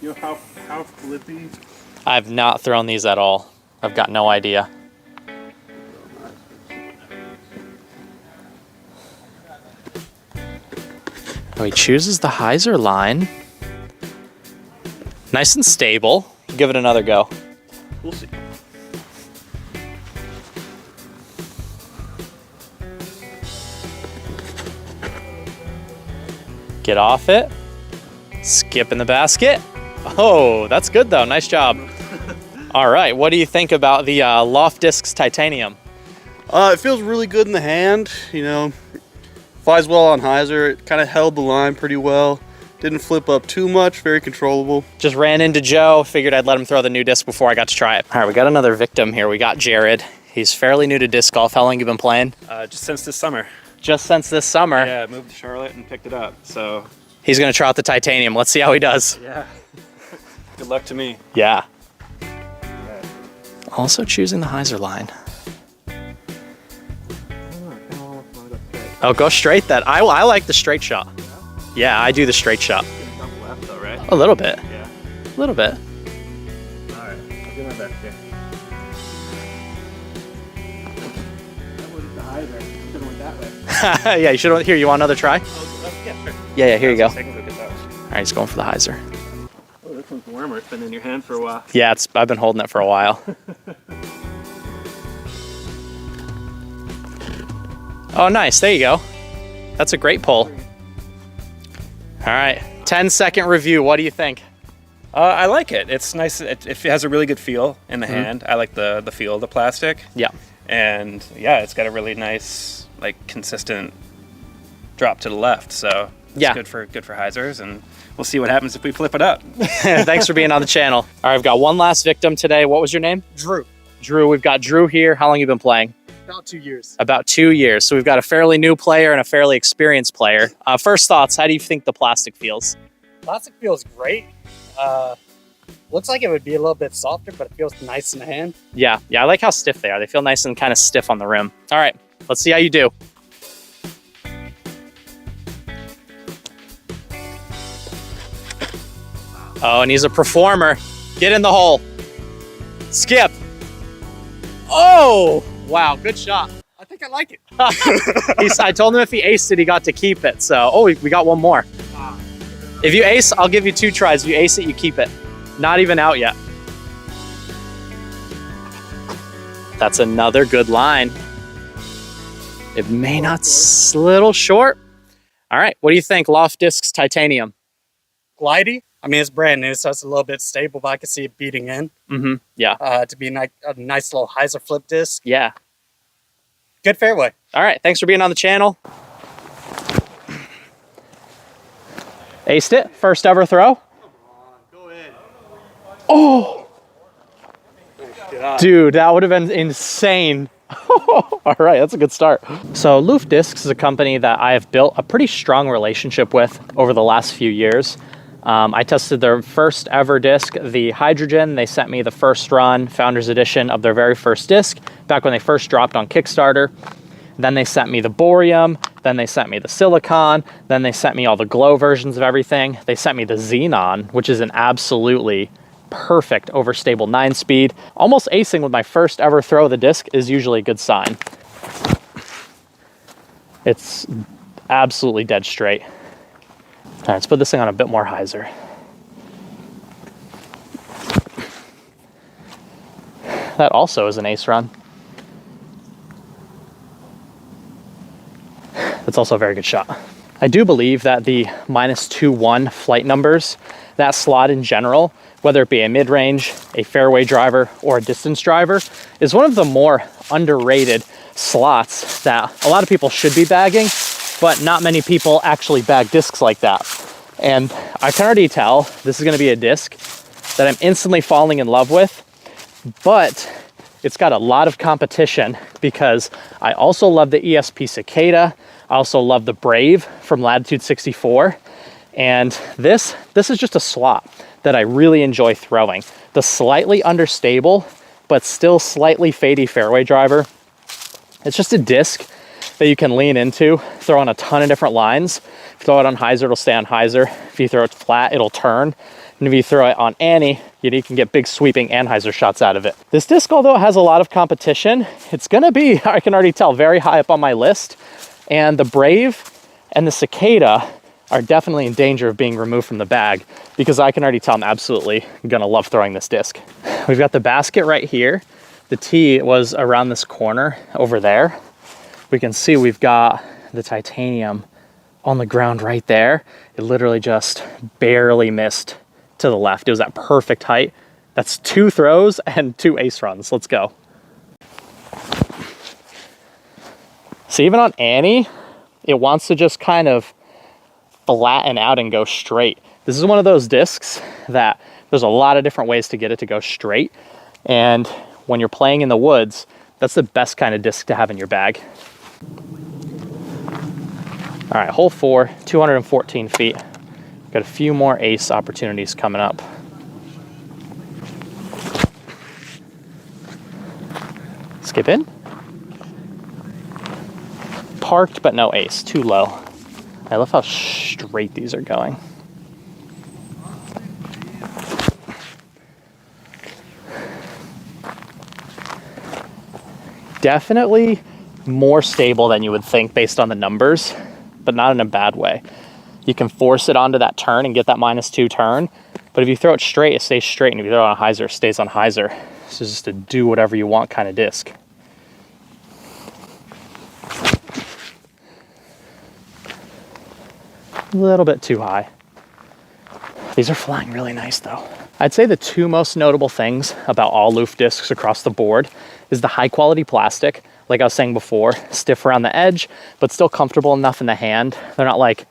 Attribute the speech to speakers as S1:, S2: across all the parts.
S1: You know how flippy?
S2: I've not thrown these at all. I've got no idea. Oh, he chooses the hyzer line. Nice and stable. Give it another go.
S1: We'll see.
S2: Get off it. Skip in the basket. Oh, that's good though. Nice job. All right, what do you think about the Loft Discs Titanium?
S1: It feels really good in the hand. You know, flies well on hyzer. It kind of held the line pretty well. Didn't flip up too much. Very controllable.
S2: Just ran into Joe. Figured I'd let him throw the new disc before I got to try it. All right, we got another victim here. We got Jared. He's fairly new to disc golf. How long you been playing?
S3: Just since this summer.
S2: Just since this summer.
S3: Yeah, I moved to Charlotte and picked it up. So
S2: He's gonna try out the Titanium. Let's see how he does.
S3: yeah, good luck to me.
S2: Yeah. Also choosing the hyzer line. Oh, go straight then. I like the straight shot. Yeah, I do the straight shot.
S3: Left though, right?
S2: A little bit.
S3: Yeah.
S2: A little bit.
S3: All right, I'll do my best here. That wasn't the hyzer. Should have went that way.
S2: Yeah, you should. Here, you want another try?
S3: Yeah, sure.
S2: Yeah, here you go.
S3: Take a look at that.
S2: All right, he's going for the hyzer.
S3: Oh, this one's warmer. It's been in your hand for a while.
S2: Yeah, I've been holding it for a while. Oh, nice. There you go. That's a great pull. All right, 10-second review. What do you think?
S3: I like it. It's nice. It has a really good feel in the hand. I like the feel of the plastic.
S2: Yeah.
S3: And yeah, it's got a really nice, like, consistent drop to the left. So it's
S2: Yeah.
S3: good for hyzers, and we'll see what happens if we flip it up.
S2: Thanks for being on the channel. All right, I've got one last victim today. What was your name?
S4: Drew,
S2: Drew. We've got Drew here. How long you been playing?
S4: about 2 years.
S2: About 2 years. So we've got a fairly new player and a fairly experienced player. First thoughts, how do you think the plastic feels?
S4: Plastic feels great. Looks like it would be a little bit softer, but it feels nice in the hand.
S2: Yeah, I like how stiff they are. They feel nice and kind of stiff on the rim. All right, let's see how you do. Oh, and he's a performer. Get in the hole. Skip. Oh, wow, good shot.
S4: I think I like it.
S2: I told him if he aced it, he got to keep it. So, oh, we got one more. If you ace, I'll give you 2 tries. If you ace it, you keep it. Not even out yet. That's another good line. It may not, little short. All right, what do you think? Loft Discs Titanium.
S4: Glidey. I mean, it's brand new, so it's a little bit stable, but I can see it beating in.
S2: Yeah.
S4: To be a nice little hyzer flip disc.
S2: Yeah.
S4: Good fairway.
S2: All right, thanks for being on the channel. Aced it, first ever throw.
S1: Go ahead.
S2: Oh, dude, that would have been insane. All right, that's a good start. So Loft Discs is a company that I have built a pretty strong relationship with over the last few years. I tested their first ever disc, the Hydrogen. They sent me the first run, Founders Edition of their very first disc, back when they first dropped on Kickstarter. Then they sent me the Boreum, then they sent me the Silicon, then they sent me all the Glow versions of everything. They sent me the Xenon, which is an absolutely perfect overstable 9-speed. Almost acing with my first ever throw of the disc is usually a good sign. It's absolutely dead straight. All right, let's put this thing on a bit more hyzer. That also is an ace run. That's also a very good shot. I do believe that the -2-1 flight numbers, that slot in general, whether it be a mid-range, a fairway driver, or a distance driver, is one of the more underrated slots that a lot of people should be bagging, but not many people actually bag discs like that. And I can already tell this is gonna be a disc that I'm instantly falling in love with, but it's got a lot of competition because I also love the ESP Cicada. I also love the Brave from Latitude 64. And this is just a slot that I really enjoy throwing. The slightly understable, but still slightly fadey fairway driver. It's just a disc that you can lean into, throw on a ton of different lines. If you throw it on hyzer, it'll stay on hyzer. If you throw it flat, it'll turn. And if you throw it on Annie, you can get big sweeping anhyzer shots out of it. This disc, although it has a lot of competition, it's gonna be, I can already tell, very high up on my list. And the Brave and the Cicada are definitely in danger of being removed from the bag because I can already tell I'm absolutely gonna love throwing this disc. We've got the basket right here. The tee was around this corner over there. We can see we've got the titanium on the ground right there. It literally just barely missed to the left. It was at perfect height. That's 2 throws and 2 ace runs. Let's go. So even on Annie, it wants to just kind of flatten out and go straight. This is one of those discs that there's a lot of different ways to get it to go straight. And when you're playing in the woods, that's the best kind of disc to have in your bag. All right, hole 4, 214 feet. Got a few more ace opportunities coming up. Skip in. Parked, but no ace, too low. I love how straight these are going. Definitely more stable than you would think based on the numbers, but not in a bad way. You can force it onto that turn and get that -2 turn, but if you throw it straight, it stays straight, and if you throw it on hyzer, it stays on hyzer. This is just a do whatever you want kind of disc. A little bit too high. These are flying really nice though. I'd say the 2 most notable things about all Loft discs across the board is the high quality plastic. Like I was saying before, stiff around the edge, but still comfortable enough in the hand. They're not like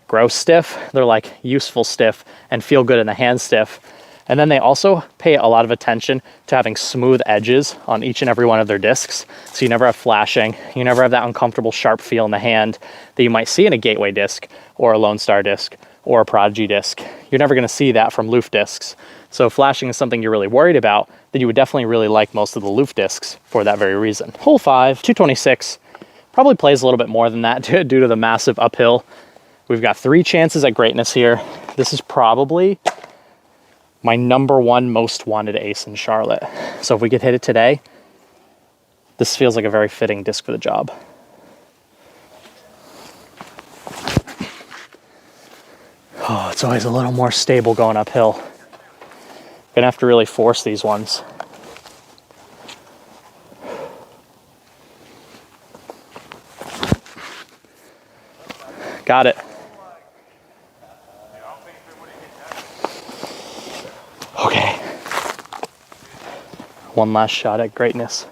S2: gross stiff, they're like useful stiff and feel good in the hand stiff. And then they also pay a lot of attention to having smooth edges on each and every one of their discs. So you never have flashing, you never have that uncomfortable sharp feel in the hand that you might see in a Gateway disc or a Lone Star disc or a Prodigy disc. You're never gonna see that from Loft discs. So if flashing is something you're really worried about, then you would definitely really like most of the Loft discs for that very reason. Hole 5, 226, probably plays a little bit more than that due to the massive uphill. We've got 3 chances at greatness here. This is probably my #1 most wanted ace in Charlotte. So if we could hit it today, this feels like a very fitting disc for the job. Oh, it's always a little more stable going uphill. Gonna have to really force these ones. Got it. Okay. One last shot at greatness.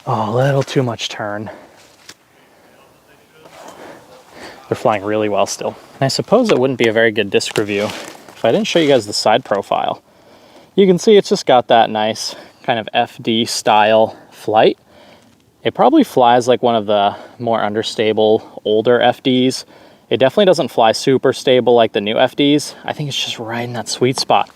S2: Oh, a little too much turn. They're flying really well still. And I suppose it wouldn't be a very good disc review if I didn't show you guys the side profile. You can see it's just got that nice kind of FD style flight. It probably flies like one of the more understable older FDs. It definitely doesn't fly super stable like the new FDs. I think it's just right in that sweet spot.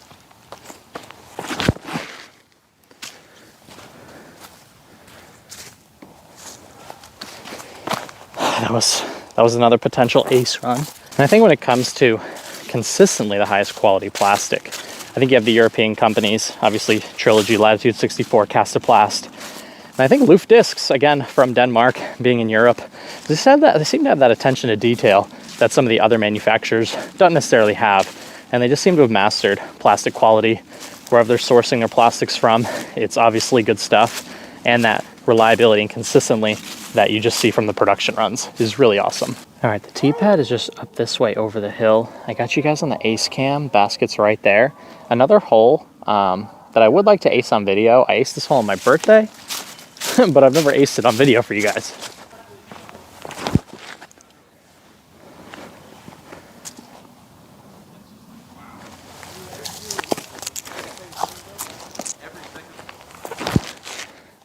S2: That was another potential ace run. And I think when it comes to consistently the highest quality plastic, I think you have the European companies, obviously Trilogy, Latitude 64, Castoplast. And I think Loft discs, again, from Denmark, being in Europe, they seem to have that attention to detail that some of the other manufacturers don't necessarily have. And they just seem to have mastered plastic quality. Wherever they're sourcing their plastics from, it's obviously good stuff. And that reliability and consistently that you just see from the production runs is really awesome. All right, the tee pad is just up this way over the hill. I got you guys on the ace cam, basket's right there. Another hole that I would like to ace on video. I aced this hole on my birthday, but I've never aced it on video for you guys.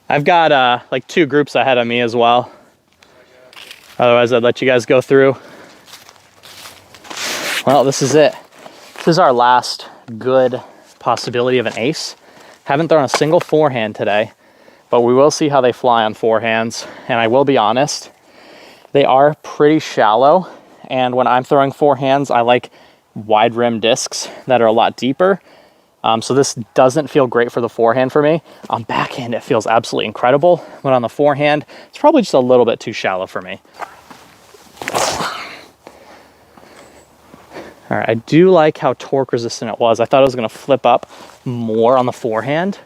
S2: I've got like 2 groups ahead of me as well. Otherwise, I'd let you guys go through. Well, this is it. This is our last good possibility of an ace. Haven't thrown a single forehand today, but we will see how they fly on forehands. And I will be honest, They are pretty shallow, and when I'm throwing forehands, I like wide rim discs that are a lot deeper. So this doesn't feel great for the forehand for me. On backhand, it feels absolutely incredible, but on the forehand, it's probably just a little bit too shallow for me. All right, I do like how torque resistant it was. I thought it was gonna flip up more on the forehand.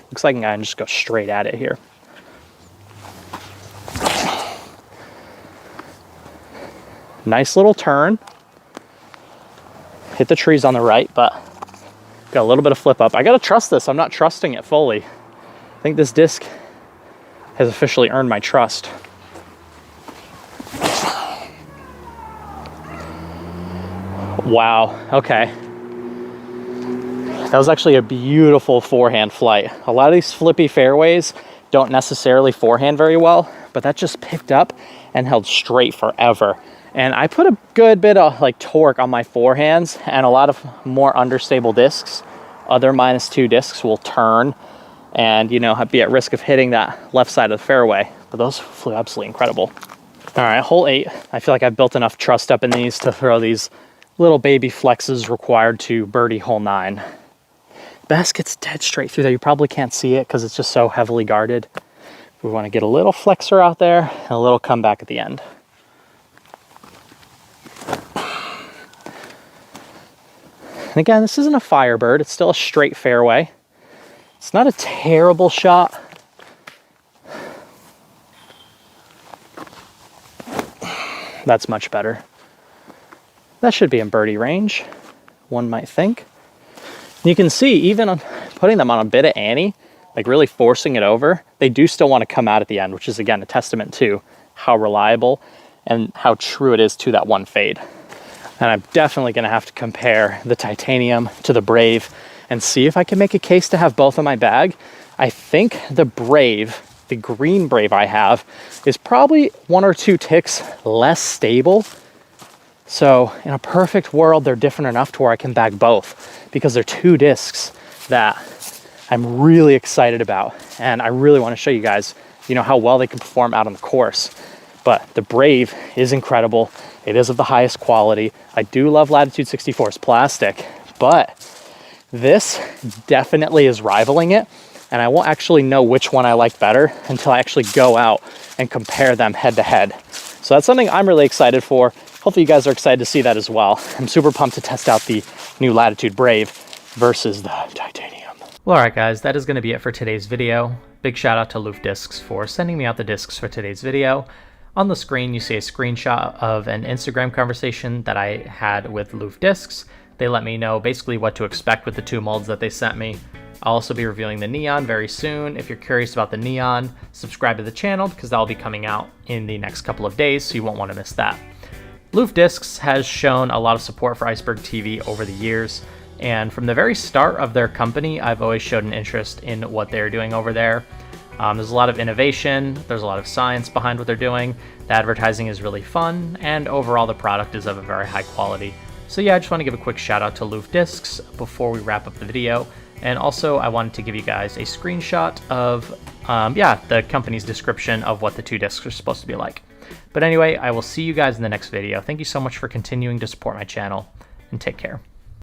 S2: Looks like I can just go straight at it here. Nice little turn. Hit the trees on the right, but got a little bit of flip up. I gotta trust this. I'm not trusting it fully. I think this disc has officially earned my trust. Wow, okay. That was actually a beautiful forehand flight. A lot of these flippy fairways don't necessarily forehand very well, but that just picked up and held straight forever. And I put a good bit of like torque on my forehands, and a lot of more understable discs. Other -2 discs will turn and, you know, be at risk of hitting that left side of the fairway. But those flew absolutely incredible. All right, hole 8. I feel like I've built enough trust up in these to throw these little baby flexes required to birdie hole 9. Basket's dead straight through there. You probably can't see it because it's just so heavily guarded. We want to get a little flexor out there and a little comeback at the end. And again, this isn't a Firebird. It's still a straight fairway. It's not a terrible shot. That's much better. That should be in birdie range, one might think. You can see, even on putting them on a bit of ante, like really forcing it over, they do still want to come out at the end, which is again a testament to how reliable and how true it is to that one fade. And I'm definitely going to have to compare the Titanium to the Brave and see if I can make a case to have both in my bag. I think the Brave, the green Brave I have, is probably 1 or 2 ticks less stable. So in a perfect world, they're different enough to where I can bag both, because they're 2 discs that I'm really excited about. And I really want to show you guys, you know, how well they can perform out on the course. But the Brave is incredible. It is of the highest quality. I do love Latitude 64's plastic, but this definitely is rivaling it. And I won't actually know which one I like better until I actually go out and compare them head to head. So that's something I'm really excited for. Hopefully you guys are excited to see that as well. I'm super pumped to test out the new Latitude Brave versus the Titanium. Well, all right, guys, that is going to be it for today's video. Big shout out to Loft Discs for sending me out the discs for today's video. On the screen, you see a screenshot of an Instagram conversation that I had with Loft Discs. They let me know basically what to expect with the 2 molds that they sent me. I'll also be reviewing the Neon very soon. If you're curious about the Neon, subscribe to the channel because that'll be coming out in the next couple of days, so you won't want to miss that. Loft Discs has shown a lot of support for Iceberg TV over the years, and from the very start of their company, I've always showed an interest in what they're doing over there. There's a lot of innovation, there's a lot of science behind what they're doing, the advertising is really fun, and overall the product is of a very high quality. So yeah, I just want to give a quick shout out to Loft Discs before we wrap up the video. And also I wanted to give you guys a screenshot of the company's description of what the 2 discs are supposed to be like. But anyway, I will see you guys in the next video. Thank you so much for continuing to support my channel, and take care.